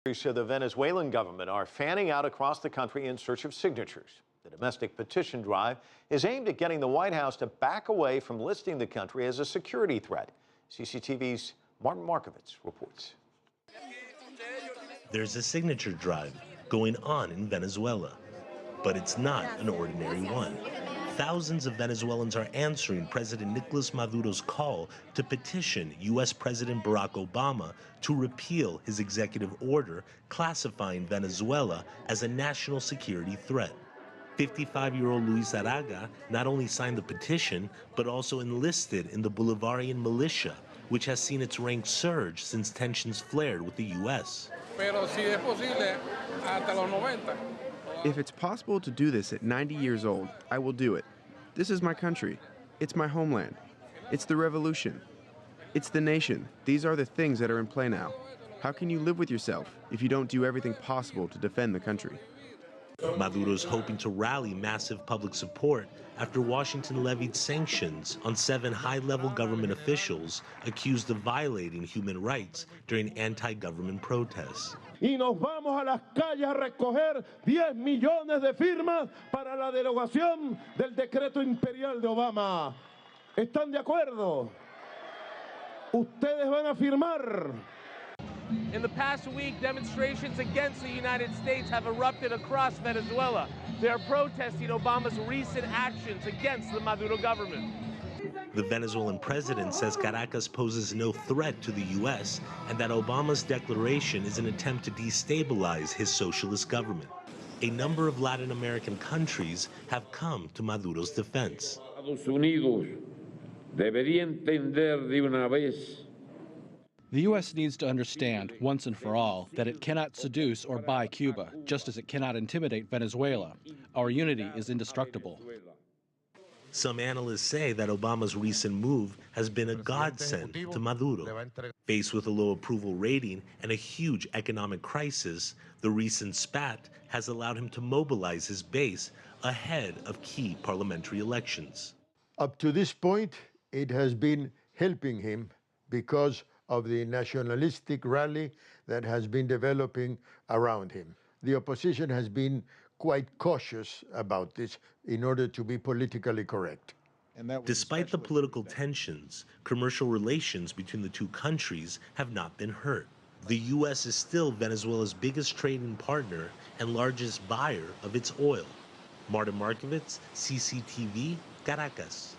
So the Venezuelan government are fanning out across the country in search of signatures. The domestic petition drive is aimed at getting the White House to back away from listing the country as a security threat. CCTV's Markovits reports. There's a signature drive going on in Venezuela, but it's not an ordinary one. Thousands of Venezuelans are answering President Nicolas Maduro's call to petition U.S. President Barack Obama to repeal his executive order classifying Venezuela as a national security threat. 55-year-old Luis Araga not only signed the petition, but also enlisted in the Bolivarian militia, which has seen its ranks surge since tensions flared with the U.S. If it's possible to do this at 90 years old, I will do it. This is my country. It's my homeland. It's the revolution. It's the nation. These are the things that are in play now. How can you live with yourself if you don't do everything possible to defend the country? Maduro's hoping to rally massive public support after Washington levied sanctions on 7 high-level government officials accused of violating human rights during anti-government protests. Y nos vamos a las calles a recoger 10 millones de firmas para la derogación del decreto imperial de Obama. ¿Están de acuerdo? Ustedes van a firmar. In the past week, demonstrations against the United States have erupted across Venezuela. They are protesting Obama's recent actions against the Maduro government. The Venezuelan president says Caracas poses no threat to the U.S. and that Obama's declaration is an attempt to destabilize his socialist government. A number of Latin American countries have come to Maduro's defense. Estados Unidos debería entender de una vez. The U.S. needs to understand, once and for all, that it cannot seduce or buy Cuba, just as it cannot intimidate Venezuela. Our unity is indestructible. Some analysts say that Obama's recent move has been a godsend to Maduro. Faced with a low approval rating and a huge economic crisis, the recent spat has allowed him to mobilize his base ahead of key parliamentary elections. Up to this point, it has been helping him because of the nationalistic rally that has been developing around him. The opposition has been quite cautious about this in order to be politically correct. Despite the political tensions, commercial relations between the two countries have not been hurt. The U.S. is still Venezuela's biggest trading partner and largest buyer of its oil. Markovits, CCTV, Caracas.